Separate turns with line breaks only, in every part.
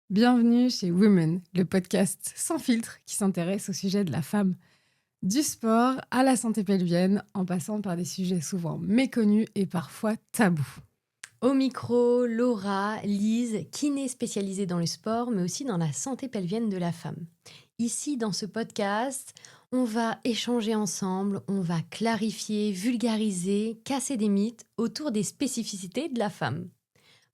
Bienvenue chez Women, le podcast sans filtre qui s'intéresse au sujet de la femme, du sport à la santé pelvienne, en passant par des sujets souvent méconnus et parfois tabous.
Au micro, Laura, Lise, kiné spécialisée dans le sport, mais aussi dans la santé pelvienne de la femme. Ici, dans ce podcast, on va échanger ensemble, on va clarifier, vulgariser, casser des mythes autour des spécificités de la femme.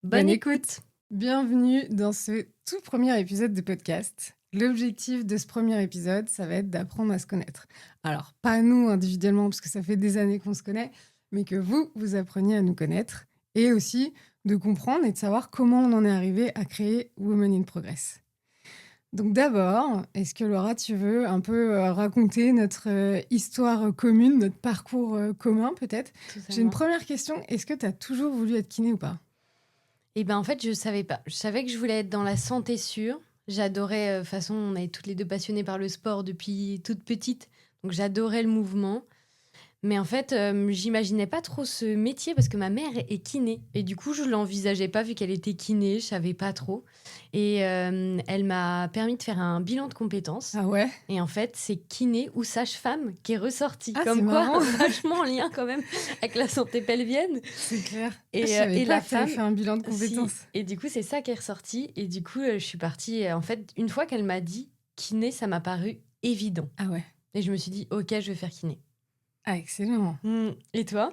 Bonne écoute.
Bienvenue dans ce tout premier épisode de podcast. L'objectif de ce premier épisode, ça va être d'apprendre à se connaître. Alors, pas nous individuellement, parce que ça fait des années qu'on se connaît, mais que vous appreniez à nous connaître et aussi de comprendre et de savoir comment on en est arrivé à créer Women in Progress. Donc d'abord, est-ce que Laura, tu veux un peu raconter notre histoire commune, notre parcours commun peut-être ? J'ai une première question, est-ce que tu as toujours voulu être kiné ou pas ?
Eh bien, en fait, je savais pas. Je savais que je voulais être dans la santé sûre. J'adorais, de toute façon, on est toutes les deux passionnées par le sport depuis toute petite. Donc, j'adorais le mouvement. Mais en fait, j'imaginais pas trop ce métier parce que ma mère est kiné. Et du coup, je l'envisageais pas vu qu'elle était kiné, je savais pas trop. Et elle m'a permis de faire un bilan de compétences.
Ah ouais ?
Et en fait, c'est kiné ou sage-femme qui est ressorti.
Ah,
Comme
c'est
quoi,
marrant.
vachement en lien quand même avec la santé pelvienne.
C'est clair.
Et,
Je savais
et
pas
la
que tu avais
femme...
fait un bilan de
Si.
compétences.
Et du coup, c'est ça qui est ressorti. Et du coup, je suis partie. En fait, une fois qu'elle m'a dit kiné, ça m'a paru évident.
Ah ouais.
Et je me suis dit, ok, je vais faire kiné.
Ah, excellent.
Et toi ?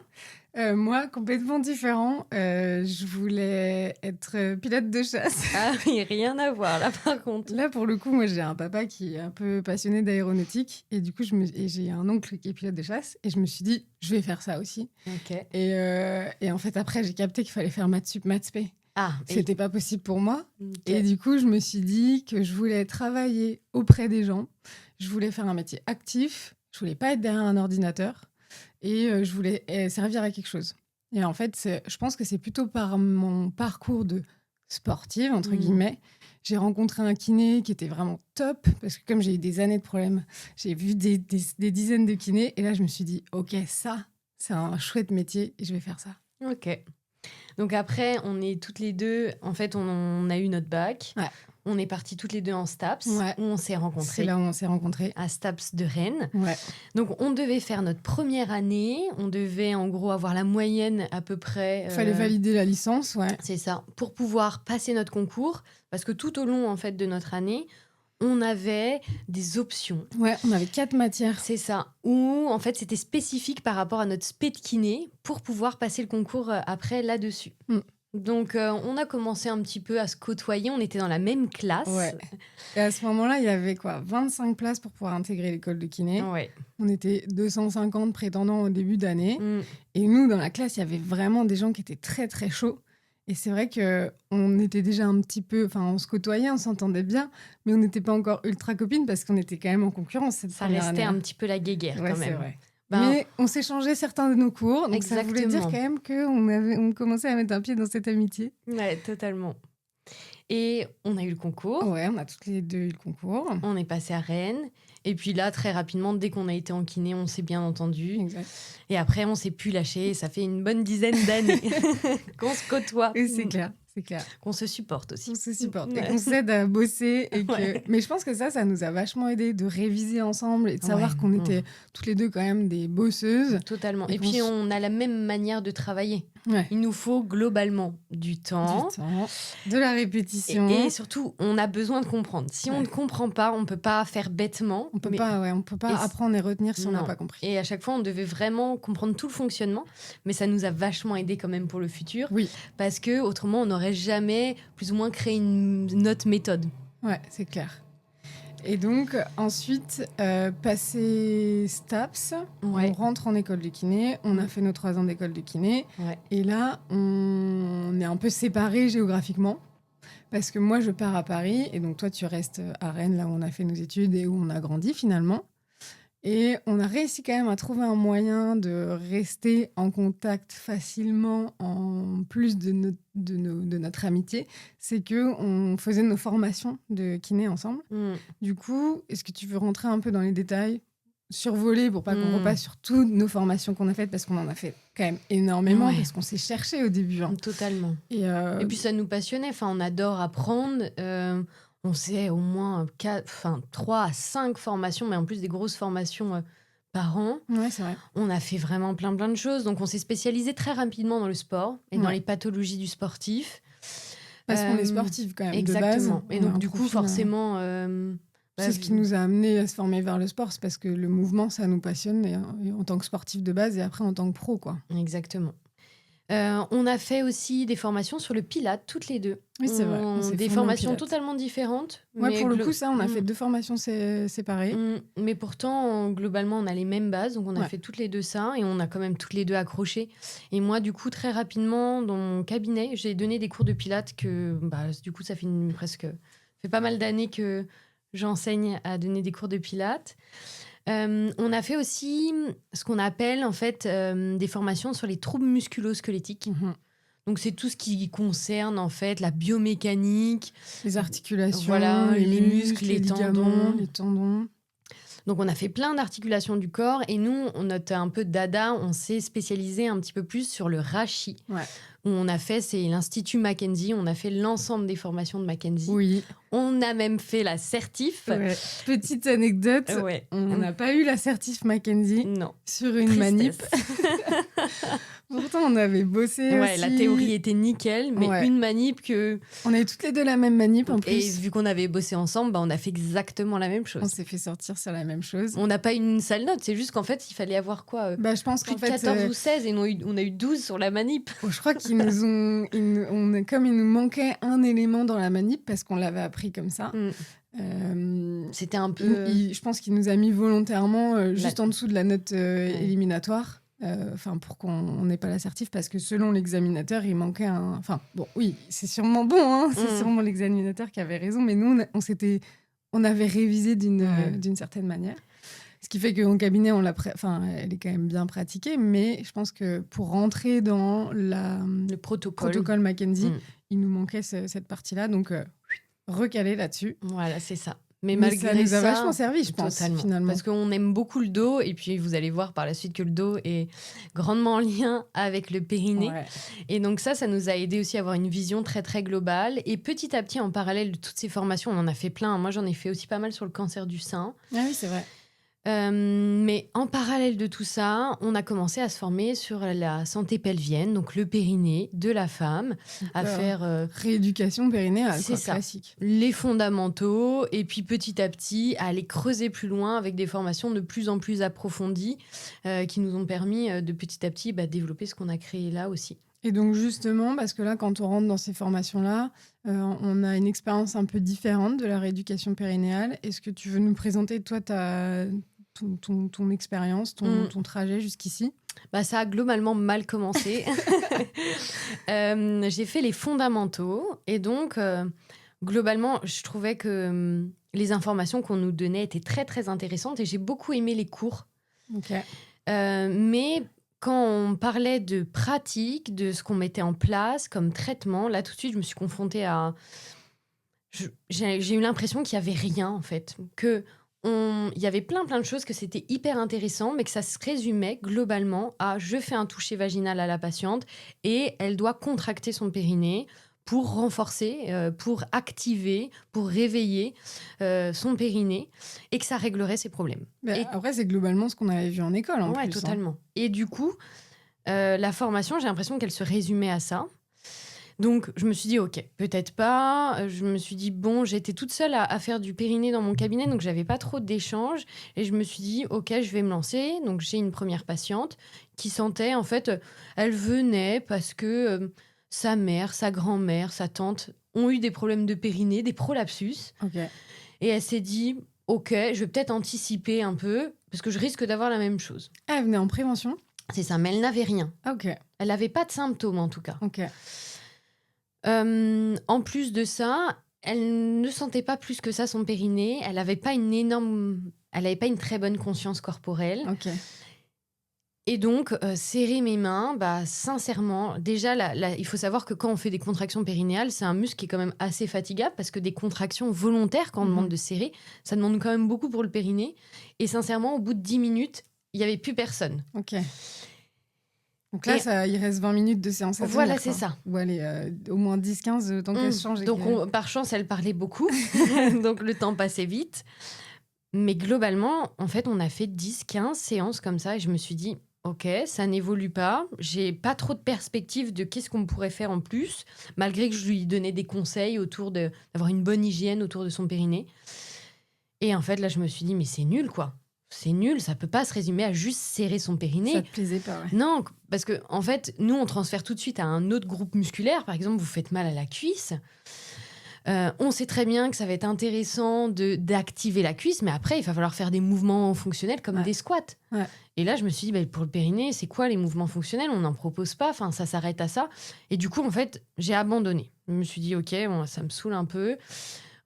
Moi, complètement différent. Je voulais être pilote de chasse.
Ah oui, rien à voir là par contre.
Là, pour le coup, moi, j'ai un papa qui est un peu passionné d'aéronautique. Et du coup, j'ai un oncle qui est pilote de chasse. Et je me suis dit, je vais faire ça aussi.
Ok.
Et en fait, après, j'ai capté qu'il fallait faire maths sup, maths spé.
Ah,
C'était pas possible pour moi.
ok.
Et du coup, je me suis dit que je voulais travailler auprès des gens. Je voulais faire un métier actif. Je voulais pas être derrière un ordinateur. Et je voulais servir à quelque chose. Et en fait, je pense que c'est plutôt par mon parcours de sportive, entre guillemets, j'ai rencontré un kiné qui était vraiment top. Parce que comme j'ai eu des années de problèmes, j'ai vu des dizaines de kinés. Et là, je me suis dit, OK, ça, c'est un chouette métier et je vais faire ça.
Ok. Donc après, on est toutes les deux. En fait, on a eu notre bac.
Ouais.
On est parties toutes les deux en STAPS
Ouais.
où on s'est
C'est
rencontrées.
là où on s'est rencontrés.
À STAPS de Rennes.
Ouais.
Donc on devait faire notre première année. On devait en gros avoir la moyenne à peu près.
Il fallait valider la licence, ouais.
C'est ça, pour pouvoir passer notre concours. Parce que tout au long en fait de notre année, on avait des options.
Ouais, on avait 4 matières.
C'est ça. Où en fait c'était spécifique par rapport à notre spé de kiné pour pouvoir passer le concours après là-dessus. Donc on a commencé un petit peu à se côtoyer. On était dans la même classe.
Ouais. Et à ce moment-là, il y avait 25 places pour pouvoir intégrer l'école de kiné.
Ouais.
On était 250 prétendants au début d'année. Et nous, dans la classe, il y avait vraiment des gens qui étaient très, très chauds. Et c'est vrai qu'on était déjà un petit peu... Enfin, on se côtoyait, on s'entendait bien, mais on n'était pas encore ultra copines parce qu'on était quand même en concurrence cette
Ça
première
restait
année.
un petit peu la guéguerre
Ouais,
quand même.
c'est vrai. Mais on s'échangeait certains de nos cours, donc ça voulait dire quand même qu'on commençait à mettre un pied dans cette amitié.
Ouais, totalement. Et on a eu le concours.
Ouais, on a toutes les deux eu le concours.
On est passé à Rennes. Et puis là, très rapidement, dès qu'on a été en kiné, on s'est bien entendu.
Exact.
Et après, on s'est plus lâché. Ça fait une bonne dizaine d'années qu'on se côtoie.
Et c'est clair. C'est clair.
Qu'on se supporte aussi.
On se supporte et qu'on s'aide à bosser. Et que...
Ouais.
Mais je pense que ça nous a vachement aidé de réviser ensemble et de savoir qu'on était toutes les deux quand même des bosseuses.
Totalement. Et puis, on a la même manière de travailler.
Ouais.
Il nous faut globalement du temps,
de la répétition.
Et surtout, on a besoin de comprendre. Si on ne comprend pas, on ne peut pas faire bêtement.
On peut pas apprendre et retenir si on n'a pas compris.
Et à chaque fois, on devait vraiment comprendre tout le fonctionnement. Mais ça nous a vachement aidé quand même pour le futur.
Oui.
Parce que autrement, on n'aurait jamais plus ou moins créé notre méthode.
Ouais, c'est clair. Et donc, ensuite, passé STAPS, on rentre en école de kiné. On a fait nos 3 ans d'école de kiné.
Ouais.
Et là, on est un peu séparés géographiquement. Parce que moi, je pars à Paris. Et donc, toi, tu restes à Rennes, là où on a fait nos études et où on a grandi finalement. Et on a réussi quand même à trouver un moyen de rester en contact facilement en plus de notre amitié. C'est qu'on faisait nos formations de kiné ensemble. Du coup, est-ce que tu veux rentrer un peu dans les détails, survoler pour pas qu'on repasse sur toutes nos formations qu'on a faites, parce qu'on en a fait quand même énormément
Ouais.
parce qu'on s'est cherché au début. Hein.
Totalement.
Et,
Et puis ça nous passionnait. Enfin, on adore apprendre. On sait au moins 3 à 5 formations, mais en plus des grosses formations par an.
ouais, c'est vrai.
On a fait vraiment plein de choses. Donc on s'est spécialisé très rapidement dans le sport et dans
Ouais.
les pathologies du sportif.
Parce qu'on est sportif quand même
Exactement.
de base.
Et
On a
donc
un
du coup,
profil,
forcément...
c'est ce qui nous a amené à se former vers le sport, c'est parce que le mouvement, ça nous passionne et en tant que sportif de base et après en tant que pro, quoi.
Exactement. On a fait aussi des formations sur le Pilate, toutes les deux.
Oui, c'est vrai. On s'est
Des
formé au
formations
Pilates.
totalement différentes.
Ouais,
mais
pour le coup, ça, on a fait
Mm.
2 formations séparées.
Mais pourtant, globalement, on a les mêmes bases. Donc, on a
Ouais.
fait toutes les deux ça et on a quand même toutes les deux accroché. Et moi, du coup, très rapidement, dans mon cabinet, j'ai donné des cours de Pilates que, du coup, ça fait fait pas mal d'années que j'enseigne à donner des cours de Pilates. On a fait aussi ce qu'on appelle en fait des formations sur les troubles musculo-squelettiques.
Mhm.
Donc c'est tout ce qui concerne en fait la biomécanique,
Les articulations,
voilà,
les muscles,
les
ligaments,
tendons.
les tendons.
Donc on a fait plein d'articulations du corps et nous, notre un peu dada, on s'est spécialisé un petit peu plus sur le rachis.
Ouais.
Où on a fait, c'est l'Institut Mackenzie, on a fait l'ensemble des formations de Mackenzie.
Oui.
On a même fait la certif.
Ouais. Petite anecdote,
Ouais.
on n'a pas eu la certif Mackenzie
Non.
sur une manip. Pourtant, on avait bossé
Ouais,
aussi.
la théorie était nickel, mais
Ouais.
une manip que...
On avait toutes les deux la même manip en
Et
plus.
vu qu'on avait bossé ensemble, on a fait exactement la même
On
chose.
s'est fait sortir sur la même chose.
On n'a pas une sale note, c'est juste qu'en fait, il fallait avoir quoi
Je pense
plus
qu'en
de
fait,
14 ou 16 et on a eu 12 sur la manip.
je crois qu'ils nous ont, comme il nous manquait un élément dans la manip parce qu'on l'avait appris comme ça.
C'était un peu...
Je pense qu'il nous a mis volontairement juste en dessous de la note éliminatoire. Pour qu'on n'ait pas l'assertif, parce que selon l'examinateur, il manquait un... Enfin, bon, oui, c'est sûrement bon, hein, c'est sûrement l'examinateur qui avait raison, mais nous, on avait révisé d'une certaine manière. Ce qui fait qu'en cabinet, elle est quand même bien pratiquée, mais je pense que pour rentrer dans le protocole Mackenzie, il nous manquait cette partie-là, donc recaler là-dessus.
Voilà, c'est ça. Mais
malgré ça nous a vachement servi, je pense,
totalement.
Finalement.
Parce qu'on aime beaucoup le dos, et puis vous allez voir par la suite que le dos est grandement en lien avec le périnée.
Ouais.
Et donc ça nous a aidé aussi à avoir une vision très très globale. Et petit à petit, en parallèle de toutes ces formations, on en a fait plein. Moi, j'en ai fait aussi pas mal sur le cancer du sein.
Ah oui, c'est vrai.
Mais en parallèle de tout ça, on a commencé à se former sur la santé pelvienne, donc le périnée de la femme, à faire
rééducation périnéale,
c'est ça,
classique.
Les fondamentaux, et puis petit à petit à aller creuser plus loin avec des formations de plus en plus approfondies qui nous ont permis de petit à petit développer ce qu'on a créé là aussi.
Et donc justement, parce que là, quand on rentre dans ces formations-là, on a une expérience un peu différente de la rééducation périnéale. Est-ce que tu veux nous présenter, toi, ton expérience, ton trajet jusqu'ici ?
Ça a globalement mal commencé. J'ai fait les fondamentaux et donc, globalement, je trouvais que les informations qu'on nous donnait étaient très, très intéressantes et j'ai beaucoup aimé les cours.
Okay.
Mais quand on parlait de pratique, de ce qu'on mettait en place comme traitement, là, tout de suite, je me suis confrontée à... J'ai eu l'impression qu'il n'y avait rien, en fait. Il y avait plein de choses, que c'était hyper intéressant, mais que ça se résumait globalement à « je fais un toucher vaginal à la patiente et elle doit contracter son périnée pour renforcer, pour activer, pour réveiller son périnée et que ça réglerait ses problèmes. »
Après, c'est globalement ce qu'on avait vu en école, en plus.
Oui, totalement. Et du coup, la formation, j'ai l'impression qu'elle se résumait à ça. Donc, je me suis dit, OK, peut-être pas. Je me suis dit, bon, j'étais toute seule à faire du périnée dans mon cabinet, donc j'avais pas trop d'échanges. Et je me suis dit, OK, je vais me lancer. Donc, j'ai une première patiente qui sentait, en fait, elle venait parce que sa mère, sa grand-mère, sa tante ont eu des problèmes de périnée, des prolapsus.
Okay.
Et elle s'est dit, OK, je vais peut-être anticiper un peu, parce que je risque d'avoir la même chose.
Elle venait en prévention ?
C'est ça, mais elle n'avait rien.
OK.
Elle n'avait pas de symptômes, en tout cas.
OK.
En plus de ça, elle ne sentait pas plus que ça son périnée. Elle n'avait pas une très bonne conscience corporelle.
Okay.
Et donc, serrer mes mains, sincèrement, déjà, il faut savoir que quand on fait des contractions périnéales, c'est un muscle qui est quand même assez fatigable parce que des contractions volontaires, quand on demande de serrer, ça demande quand même beaucoup pour le périnée. Et sincèrement, au bout de 10 minutes, il n'y avait plus personne.
OK. Donc là,
Et
il reste 20 minutes de séance à tenir.
voilà, c'est ça.
Ou allez, au moins 10-15 tant qu'elle se change.
Donc, par chance, elle parlait beaucoup. Donc, le temps passait vite. Mais globalement, en fait, on a fait 10-15 séances comme ça. Et je me suis dit, OK, ça n'évolue pas. J'ai pas trop de perspective de qu'est-ce qu'on pourrait faire en plus, malgré que je lui donnais des conseils autour d'avoir une bonne hygiène autour de son périnée. Et en fait, là, je me suis dit, mais c'est nul, quoi. C'est nul, ça peut pas se résumer à juste serrer son périnée.
Ça te plaisait pas, ouais.
Non, parce que en fait, nous, on transfère tout de suite à un autre groupe musculaire. Par exemple, vous faites mal à la cuisse. On sait très bien que ça va être intéressant d'activer la cuisse, mais après, il va falloir faire des mouvements fonctionnels comme des squats.
Ouais.
Et là, je me suis dit, pour le périnée, c'est quoi les mouvements fonctionnels ? On n'en propose pas, enfin, ça s'arrête à ça. Et du coup, en fait, j'ai abandonné. Je me suis dit, OK, bon, ça me saoule un peu.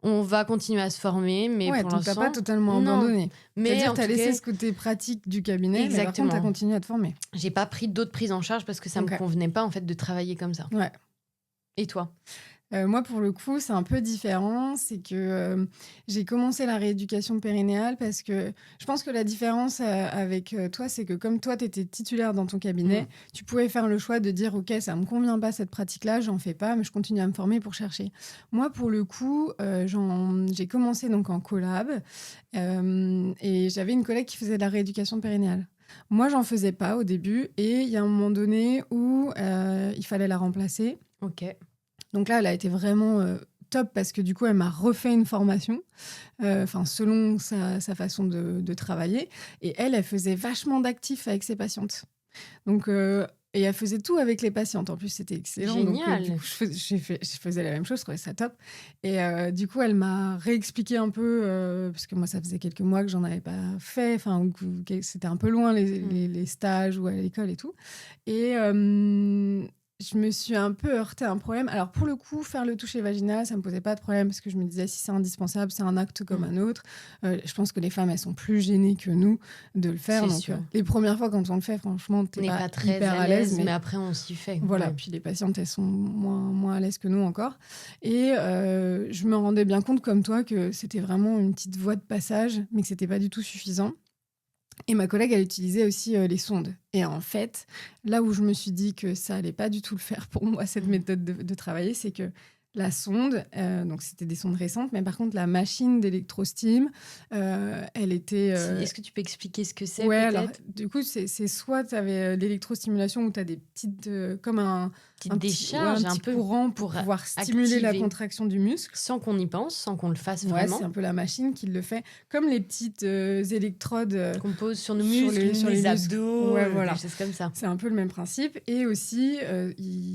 On va continuer à se former, mais pour
donc
l'instant...
t'as pas totalement abandonné.
Mais
c'est-à-dire, t'as laissé ce côté pratique du cabinet, mais par contre, t'as continué à te former.
J'ai pas pris d'autres prises en charge parce que ça me convenait pas, en fait, de travailler comme ça.
Ouais.
Et toi ?
Moi, pour le coup, c'est un peu différent. C'est que j'ai commencé la rééducation périnéale parce que je pense que la différence avec toi, c'est que comme toi, tu étais titulaire dans ton cabinet, tu pouvais faire le choix de dire « Ok, ça me convient pas cette pratique-là, j'en fais pas, mais je continue à me former pour chercher. » Moi, pour le coup, j'ai commencé donc en collab et j'avais une collègue qui faisait de la rééducation périnéale. Moi, j'en faisais pas au début et il y a un moment donné où il fallait la remplacer.
Ok.
Donc là, elle a été vraiment top parce que du coup, elle m'a refait une formation, selon sa façon de travailler. Et elle faisait vachement d'actifs avec ses patientes. Donc, et elle faisait tout avec les patientes. En plus, c'était excellent.
Génial.
Donc, du coup, je faisais la même chose, je trouvais ça top. Et du coup, elle m'a réexpliqué un peu, parce que moi, ça faisait quelques mois que j'en avais pas fait. Enfin, c'était un peu loin les stages ou à l'école et tout. Et je me suis un peu heurtée à un problème. Alors, pour le coup, faire le toucher vaginal, ça ne me posait pas de problème parce que je me disais, si c'est indispensable, c'est un acte comme un autre. Je pense que les femmes, elles sont plus gênées que nous de le faire. Donc, les premières fois, quand on le fait, franchement, t'es pas très hyper à l'aise.
Mais après, on s'y fait.
Voilà, puis les patientes, elles sont moins à l'aise que nous encore. Et je me rendais bien compte, comme toi, que c'était vraiment une petite voie de passage, mais que c'était pas du tout suffisant. Et ma collègue, elle utilisait aussi les sondes. Et en fait, là où je me suis dit que ça allait pas du tout le faire pour moi, cette méthode de travailler, c'est que la sonde, donc c'était des sondes récentes, mais par contre, la machine d'électrostime, elle était...
Est-ce que tu peux expliquer ce que c'est,
ouais,
peut-être ?
Alors, du coup, c'est soit tu avais l'électrostimulation où tu as des petites... comme un
décharge,
un petit courant pour pouvoir stimuler la contraction du muscle.
Sans qu'on y pense, sans qu'on le fasse vraiment.
C'est un peu la machine qui le fait. Comme les petites électrodes
qu'on pose sur nos muscles, sur les abdos,
voilà.
Des choses comme ça.
C'est un peu le même principe. Et aussi,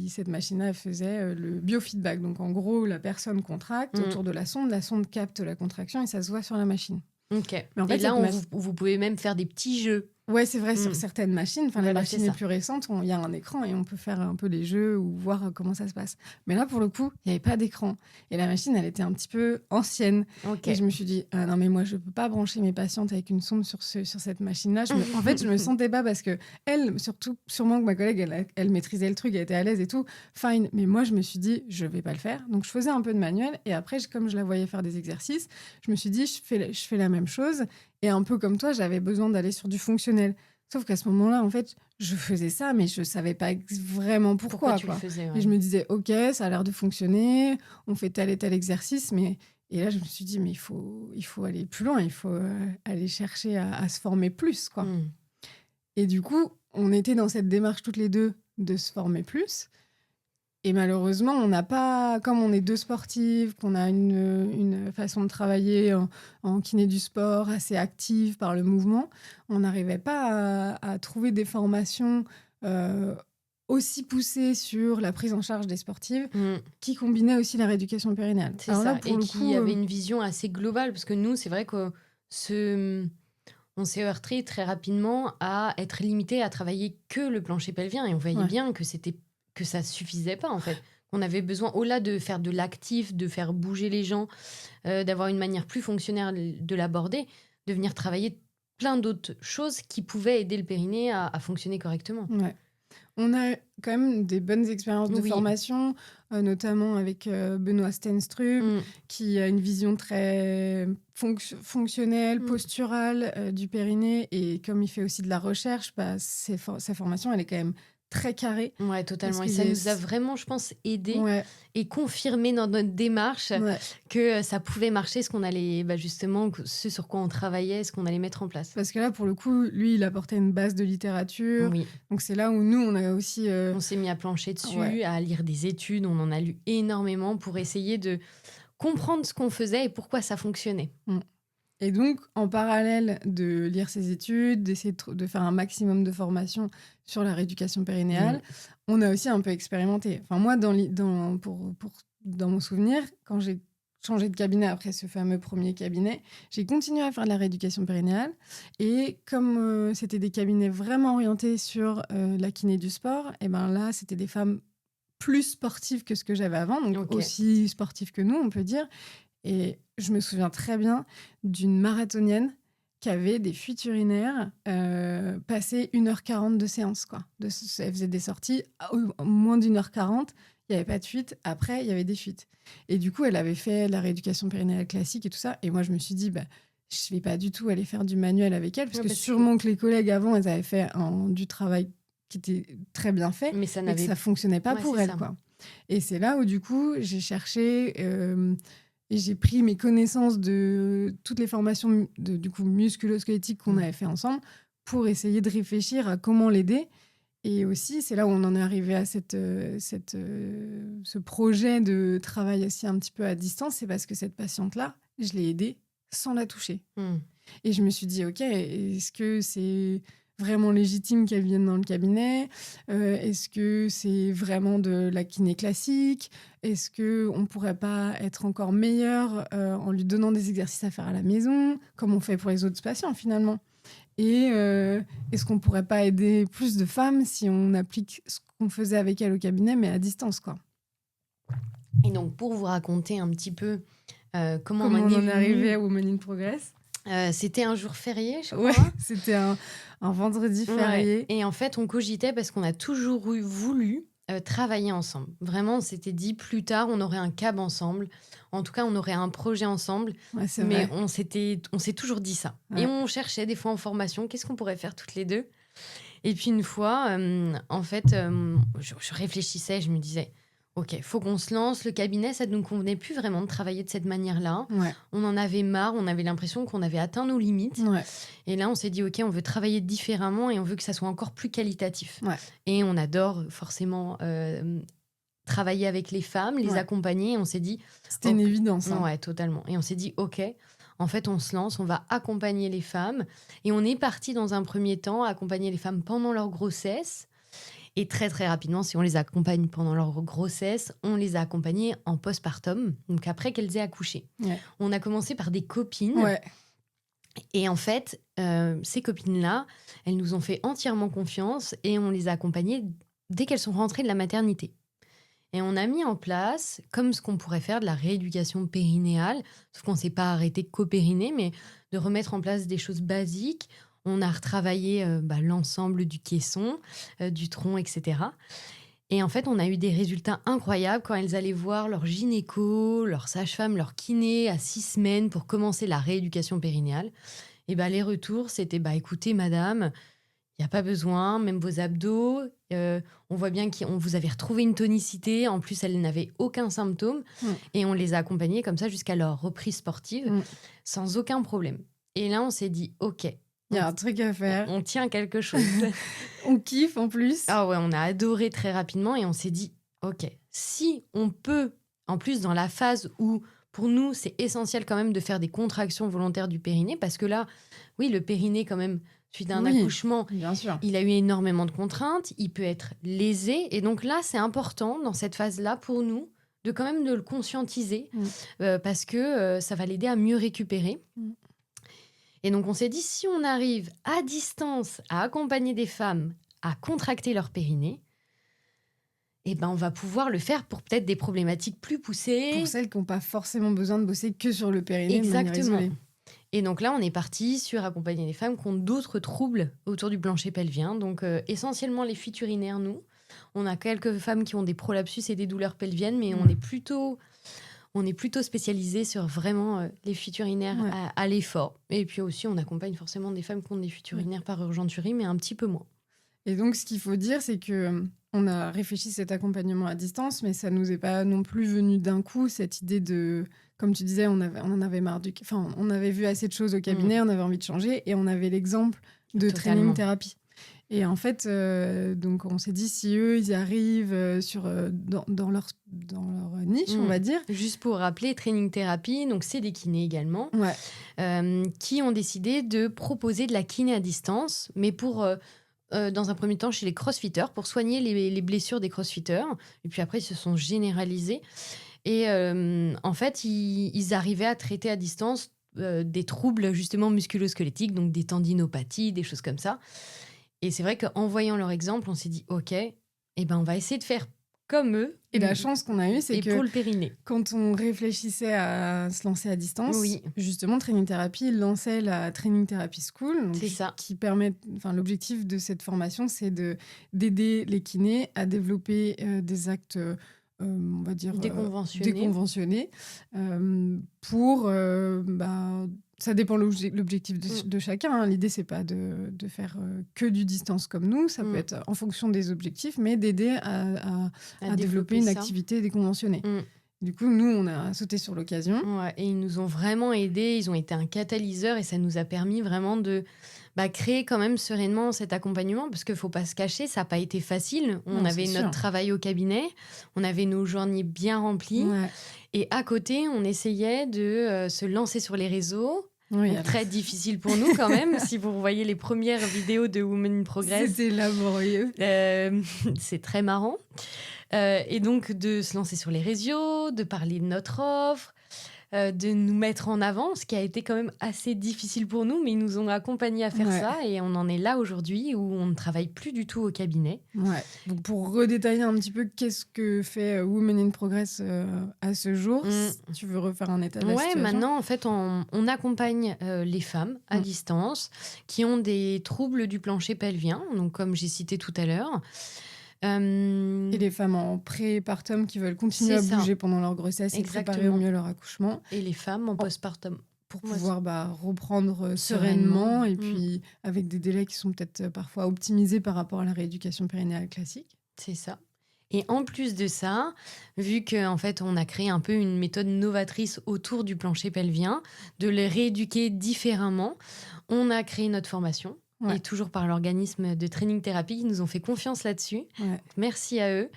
cette machine-là, elle faisait le biofeedback. Donc, en gros, la personne contracte autour de la sonde capte la contraction et ça se voit sur la machine.
Ok.
Mais en fait,
et là, vous pouvez même faire des petits jeux.
Ouais, c'est vrai, sur certaines machines. Enfin, la machine
les
plus récentes, il y a un écran et on peut faire un peu les jeux ou voir comment ça se passe. Mais là, pour le coup, il n'y avait pas d'écran. Et la machine, elle était un petit peu ancienne.
Okay.
Et je me suis dit, non, mais moi, je ne peux pas brancher mes patientes avec une sonde sur cette machine-là. En fait, je ne me sentais pas parce que elle, surtout, sûrement que ma collègue, elle maîtrisait le truc, elle était à l'aise et tout. Fine. Mais moi, je me suis dit, je ne vais pas le faire. Donc, je faisais un peu de manuel. Et après, comme je la voyais faire des exercices, je me suis dit, je fais la même chose. Et un peu comme toi, j'avais besoin d'aller sur du fonctionnel. Sauf qu'à ce moment-là, en fait, je faisais ça, mais je ne savais pas vraiment pourquoi
tu le faisais, ouais.
Et je me disais, OK, ça a l'air de fonctionner, on fait tel et tel exercice, mais... Et là, je me suis dit, mais il faut aller plus loin, il faut aller chercher à se former plus, quoi. Et du coup, on était dans cette démarche toutes les deux de se former plus. Et malheureusement, on n'a pas, comme on est deux sportives, qu'on a une façon de travailler en kiné du sport assez active par le mouvement, on n'arrivait pas à trouver des formations aussi poussées sur la prise en charge des sportives qui combinaient aussi la rééducation périnéale.
C'est ça, là, et qui avait une vision assez globale, parce que nous, c'est vrai qu'on s'est heurté très rapidement à être limité à travailler que le plancher pelvien, et on voyait bien que ça suffisait pas, en fait. On avait besoin, au-delà de faire de l'actif, de faire bouger les gens, d'avoir une manière plus fonctionnelle de l'aborder, de venir travailler plein d'autres choses qui pouvaient aider le périnée à fonctionner correctement.
Ouais. On a quand même des bonnes expériences de formation, notamment avec Benoît Stenstrup, qui a une vision très fonctionnelle, posturale du périnée. Et comme il fait aussi de la recherche, sa formation, elle est quand même très carré.
Ouais, totalement. Et
Parce
ça
qu'il y
nous a
a...
vraiment, je pense, aidé
Ouais,
et confirmé dans notre démarche
ouais.
que ça pouvait marcher, ce qu'on allait, justement, ce sur quoi on travaillait, ce qu'on allait mettre en place.
Parce que là, pour le coup, lui, il apportait une base de littérature.
Oui,
Donc, c'est là où nous, on a aussi...
on s'est mis à plancher
ouais,
dessus, à lire des études, on en a lu énormément pour essayer de comprendre ce qu'on faisait et pourquoi ça fonctionnait.
mm. Et donc, en parallèle de lire ses études, d'essayer de faire un maximum de formation sur la rééducation périnéale, on a aussi un peu expérimenté. Enfin, moi, dans mon souvenir, quand j'ai changé de cabinet après ce fameux premier cabinet, j'ai continué à faire de la rééducation périnéale. Et comme c'était des cabinets vraiment orientés sur la kiné du sport, et ben là, c'était des femmes plus sportives que ce que j'avais avant, donc
Ok.
aussi sportives que nous, on peut dire. Et je me souviens très bien d'une marathonienne qui avait des fuites urinaires passé 1h40 de séance. Quoi. Elle faisait des sorties, moins d'1h40, il n'y avait pas de fuite. Après, il y avait des fuites. Et du coup, elle avait fait la rééducation périnéale classique et tout ça. Et moi, je me suis dit, je ne vais pas du tout aller faire du manuel avec elle, parce
Ouais,
que sûrement que les collègues avant, elles avaient fait du travail qui était très bien fait,
Mais ça
mais que
n'avait.
ça ne fonctionnait pas
Ouais,
pour
c'est
elle.
ça.
Quoi. Et c'est là où, du coup, j'ai cherché... et j'ai pris mes connaissances de toutes les formations du coup musculo-squelettiques qu'on avait fait ensemble pour essayer de réfléchir à comment l'aider. Et aussi, c'est là où on en est arrivé à ce projet de travail aussi un petit peu à distance. C'est parce que cette patiente-là, je l'ai aidée sans la toucher. Et je me suis dit, OK, est-ce que c'est vraiment légitime qu'elle vienne dans le cabinet ? Est-ce que c'est vraiment de la kiné classique ? Est-ce qu'on ne pourrait pas être encore meilleur en lui donnant des exercices à faire à la maison, comme on fait pour les autres patients finalement ? Et est-ce qu'on ne pourrait pas aider plus de femmes si on applique ce qu'on faisait avec elle au cabinet, mais à distance, quoi ?
Et donc, pour vous raconter un petit peu comment
Comment on en est arrivé
venu,
à Women in Progress ?
c'était un jour férié, je
Ouais,
crois.
c'était un vendredi
Ouais.
férié.
Et en fait, on cogitait parce qu'on a toujours voulu travailler ensemble. Vraiment, on s'était dit plus tard, on aurait un cab ensemble. En tout cas, on aurait un projet ensemble.
Ouais, c'est
Mais
vrai.
on s'est toujours dit ça.
Ouais.
Et on cherchait des fois en formation, qu'est-ce qu'on pourrait faire toutes les deux. Et puis une fois, en fait, je réfléchissais, je me disais, OK, faut qu'on se lance. Le cabinet, ça ne nous convenait plus vraiment de travailler de cette manière-là.
Ouais.
On en avait marre, on avait l'impression qu'on avait atteint nos limites.
Ouais.
Et là, on s'est dit, OK, on veut travailler différemment et on veut que ça soit encore plus qualitatif.
Ouais.
Et on adore forcément travailler avec les femmes, les
Ouais.
accompagner. Et on s'est dit...
C'était une évidence. Hein.
Ouais, totalement. Et on s'est dit, OK, en fait, on se lance, on va accompagner les femmes. Et on est parti dans un premier temps accompagner les femmes pendant leur grossesse. Et très, très rapidement, si on les accompagne pendant leur grossesse, on les a accompagnées en postpartum, donc après qu'elles aient accouché.
Ouais.
On a commencé par des copines.
Ouais.
Et en fait, ces copines-là, elles nous ont fait entièrement confiance et on les a accompagnées dès qu'elles sont rentrées de la maternité. Et on a mis en place, comme ce qu'on pourrait faire de la rééducation périnéale, sauf qu'on ne s'est pas arrêté qu'au périnée, mais de remettre en place des choses basiques. On a retravaillé l'ensemble du caisson, du tronc, etc. Et en fait, on a eu des résultats incroyables quand elles allaient voir leur gynéco, leur sage-femme, leur kiné à 6 semaines pour commencer la rééducation périnéale. Et les retours, c'était écoutez, madame, il n'y a pas besoin, même vos abdos, on voit bien qu'on vous avait retrouvé une tonicité. En plus, elles n'avaient aucun symptôme. Et on les a accompagnées comme ça jusqu'à leur reprise sportive, sans aucun problème. Et là, on s'est dit, OK,
il y a un truc à faire.
On tient quelque chose.
On kiffe en plus.
Ah ouais, on a adoré très rapidement et on s'est dit, OK, si on peut, en plus dans la phase où pour nous c'est essentiel quand même de faire des contractions volontaires du périnée, parce que là, oui, le périnée quand même, suite à un accouchement,
bien sûr.
Il a eu énormément de contraintes, il peut être lésé. Et donc là, c'est important dans cette phase-là pour nous de quand même de le conscientiser parce que ça va l'aider à mieux récupérer. Et donc, on s'est dit, si on arrive à distance à accompagner des femmes à contracter leur périnée, on va pouvoir le faire pour peut-être des problématiques plus poussées.
Pour celles qui n'ont pas forcément besoin de bosser que sur le périnée.
Exactement. Et donc là, on est parti sur accompagner les femmes qui ont d'autres troubles autour du plancher pelvien. Donc, essentiellement les fuites urinaires, nous. On a quelques femmes qui ont des prolapsus et des douleurs pelviennes, mais on est plutôt spécialisé sur vraiment les fuites urinaires à l'effort. Et puis aussi, on accompagne forcément des femmes qui ont des fuites urinaires par urgenturie, mais un petit peu moins.
Et donc, ce qu'il faut dire, c'est que on a réfléchi cet accompagnement à distance, mais ça nous est pas non plus venu d'un coup, cette idée de, comme tu disais, on en avait marre enfin, on avait vu assez de choses au cabinet, on avait envie de changer, et on avait l'exemple de training
Totalement.
thérapie. Et en fait, donc on s'est dit, si eux, ils y arrivent dans leur niche, on va dire.
Juste pour rappeler, Training Thérapie, donc c'est des kinés également,
Ouais.
qui ont décidé de proposer de la kiné à distance, mais pour, dans un premier temps, chez les crossfitters, pour soigner les blessures des crossfitters. Et puis après, ils se sont généralisés. Et en fait, ils arrivaient à traiter à distance des troubles justement musculo-squelettiques, donc des tendinopathies, des choses comme ça. Et c'est vrai qu'en voyant leur exemple, on s'est dit, OK, eh ben, on va essayer de faire comme eux.
Et la chance qu'on a eue, c'est
Et
que
pour le périnée.
quand on réfléchissait à se lancer à distance,
Oui.
justement, Training Therapy lançait la Training Therapy School, donc,
C'est ça.
qui permet, enfin, l'objectif de cette formation, c'est d'aider les kinés à développer des actes, on va dire, déconventionnés, pour ça dépend l'objectif de chacun. Hein. L'idée, c'est pas de faire que du distance comme nous. Ça peut être en fonction des objectifs, mais d'aider à développer une activité déconventionnée. Du coup, nous, on a sauté sur l'occasion.
Ouais, et ils nous ont vraiment aidés. Ils ont été un catalyseur et ça nous a permis vraiment de créer quand même sereinement cet accompagnement, parce qu'il ne faut pas se cacher, ça n'a pas été facile. On avait notre travail au cabinet, on avait nos journées bien remplies.
Ouais.
Et à côté, on essayait de se lancer sur les réseaux.
Oui,
donc, très difficile pour nous quand même. Si vous voyez les premières vidéos de Women in Progress,
c'était laborieux.
C'est très marrant. Et donc, de se lancer sur les réseaux, de parler de notre offre, de nous mettre en avant, ce qui a été quand même assez difficile pour nous, mais ils nous ont accompagnés à faire ça. Et on en est là aujourd'hui où on ne travaille plus du tout au cabinet.
Ouais. Donc, pour redétailler un petit peu, qu'est-ce que fait Women in Progress à ce jour, si tu veux refaire un état de la situation.
Maintenant, en fait, on accompagne les femmes à distance qui ont des troubles du plancher pelvien, donc comme j'ai cité tout à l'heure.
Et les femmes en prépartum qui veulent continuer à bouger pendant leur grossesse et préparer au mieux leur accouchement.
Et les femmes en postpartum.
Pour pouvoir reprendre sereinement et puis avec des délais qui sont peut-être parfois optimisés par rapport à la rééducation périnéale classique.
C'est ça. Et en plus de ça, vu qu'en fait, on a créé un peu une méthode novatrice autour du plancher pelvien, de les rééduquer différemment, on a créé notre formation. Et toujours par l'organisme de Training Thérapie qui nous ont fait confiance là-dessus. Merci à eux.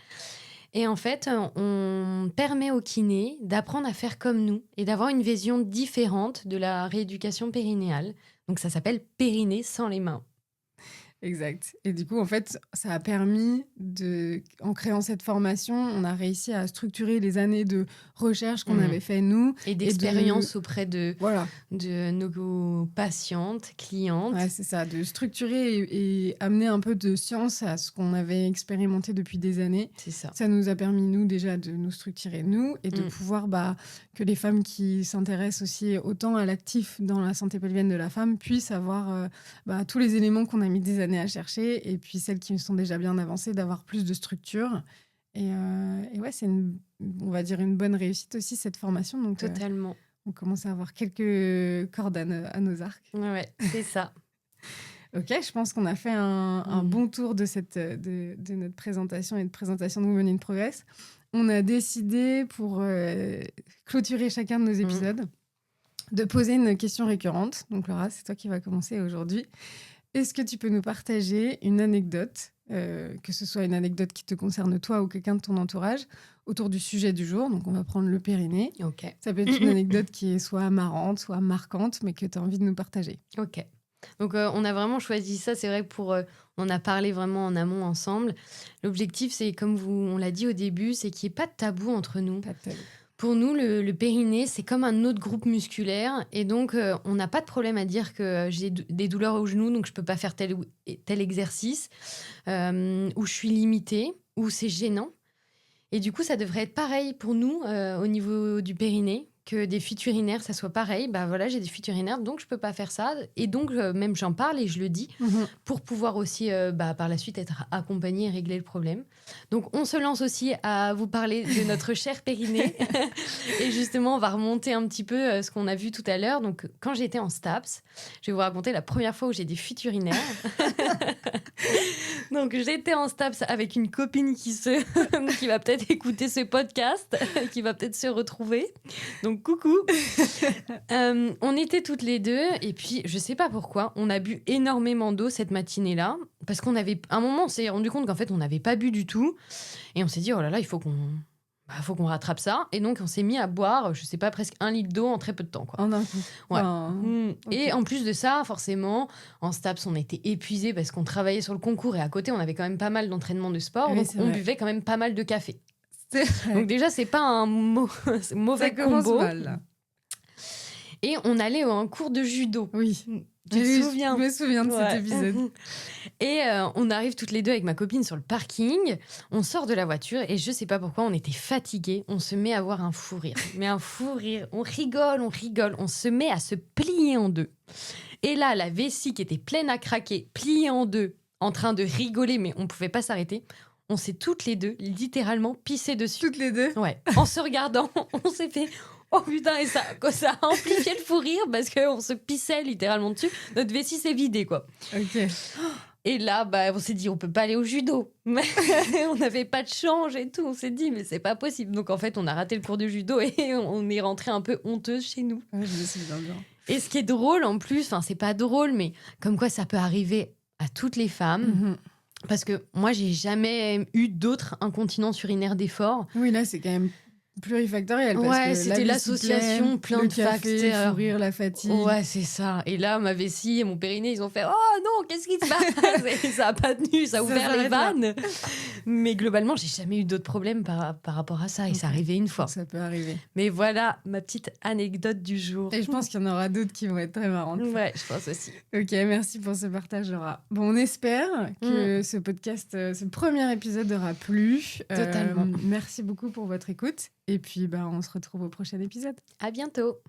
Et en fait, on permet aux kinés d'apprendre à faire comme nous et d'avoir une vision différente de la rééducation périnéale. Donc ça s'appelle Périnée sans les mains.
Exact. Et du coup, en fait, ça a permis en créant cette formation, on a réussi à structurer les années de recherche qu'on avait fait nous.
Et d'expérience auprès de nos patientes, clientes.
Ouais, c'est ça, de structurer et amener un peu de science à ce qu'on avait expérimenté depuis des années.
C'est ça.
Ça nous a permis, nous, déjà, de nous structurer, nous, et de pouvoir que les femmes qui s'intéressent aussi autant à l'actif dans la santé pelvienne de la femme puissent avoir tous les éléments qu'on a mis des années à chercher, et puis celles qui sont déjà bien avancées, d'avoir plus de structure. Et ouais, c'est on va dire une bonne réussite aussi, cette formation. Donc,
totalement.
On commence à avoir quelques cordes à nos arcs.
Ouais, c'est ça.
Ok, je pense qu'on a fait un bon tour de notre présentation et de présentation de Women in Progress. On a décidé, pour clôturer chacun de nos épisodes, de poser une question récurrente. Donc Laura, c'est toi qui vas commencer aujourd'hui. Est-ce que tu peux nous partager une anecdote, que ce soit une anecdote qui te concerne toi ou quelqu'un de ton entourage, autour du sujet du jour? Donc, on va prendre le périnée.
Okay.
Ça peut être une anecdote qui est soit marrante, soit marquante, mais que tu as envie de nous partager.
Ok. Donc, on a vraiment choisi ça. C'est vrai que on a parlé vraiment en amont ensemble. L'objectif, c'est, comme on l'a dit au début, c'est qu'il n'y ait pas de tabou entre nous.
Pas de tabou.
Pour nous, le périnée, c'est comme un autre groupe musculaire. Et donc, on n'a pas de problème à dire que j'ai des douleurs au genou, donc je ne peux pas faire tel exercice, ou je suis limitée, ou c'est gênant. Et du coup, ça devrait être pareil pour nous au niveau du périnée, que des fuites urinaires, ça soit pareil. Bah voilà, j'ai des fuites urinaires, donc je peux pas faire ça. Et donc, même j'en parle et je le dis pour pouvoir aussi, par la suite, être accompagnée et régler le problème. Donc, on se lance aussi à vous parler de notre cher périnée. Et justement, on va remonter un petit peu ce qu'on a vu tout à l'heure. Donc, quand j'étais en STAPS, je vais vous raconter la première fois où j'ai des fuites urinaires. Donc, j'étais en STAPS avec une copine qui va peut-être écouter ce podcast, qui va peut-être se retrouver. Donc, coucou. On était toutes les deux et puis, je sais pas pourquoi, on a bu énormément d'eau cette matinée-là parce qu'à un moment, on s'est rendu compte qu'en fait, on n'avait pas bu du tout et on s'est dit, oh là là, il faut qu'on rattrape ça. Et donc, on s'est mis à boire, je sais pas, presque 1 litre d'eau en très peu de temps, quoi.
En un coup.
Ouais.
Okay.
Et en plus de ça, forcément, en STAPS, on était épuisés parce qu'on travaillait sur le concours et à côté, on avait quand même pas mal d'entraînement de sport.
Oui,
donc, on buvait quand même pas mal de café. Donc déjà, c'est pas un mauvais combo.
Mal, là.
Et on allait à un cours de judo.
Oui.
Tu te souviens?
Je me souviens de cet épisode.
Et on arrive toutes les deux avec ma copine sur le parking. On sort de la voiture et je sais pas pourquoi, on était fatigués. On se met à avoir un fou rire. Mais un fou rire. On rigole. On se met à se plier en deux. Et là, la vessie qui était pleine à craquer, pliée en deux, en train de rigoler, mais on pouvait pas s'arrêter. On s'est toutes les deux littéralement pissé dessus.
Toutes les deux?
Ouais. En se regardant, on s'est fait... Oh putain, et ça a amplifié le fou rire parce qu'on se pissait littéralement dessus. Notre vessie s'est vidée, quoi.
Ok.
Et là, on s'est dit, on peut pas aller au judo. Mais on n'avait pas de change et tout. On s'est dit, mais c'est pas possible. Donc en fait, on a raté le cours de judo et on est rentré un peu honteuse chez nous.
Ouais, je me souviens bien.
Et ce qui est drôle en plus, enfin, c'est pas drôle, mais comme quoi ça peut arriver à toutes les femmes. Parce que moi, j'ai jamais eu d'autres incontinences urinaires d'effort.
Oui, là, c'est quand même plurifactoriel. Parce
Ouais,
que
c'était l'association, plein de facteurs.
Le fou rire, la fatigue.
Ouais, c'est ça. Et là, ma vessie et mon périnée, ils ont fait « Oh non, qu'est-ce qui se passe ?» Et ça a pas tenu, ça a ouvert les vannes. Mais globalement, j'ai jamais eu d'autres problèmes par rapport à ça. Et ça arrivait une fois.
Ça peut arriver.
Mais voilà, ma petite anecdote du jour.
Et je pense qu'il y en aura d'autres qui vont être très marrantes.
Ouais, je pense aussi.
Ok, merci pour ce partage, Laura. Bon, on espère que ce podcast, ce premier épisode aura plu.
Totalement.
Merci beaucoup pour votre écoute. Et puis, on se retrouve au prochain épisode.
À bientôt.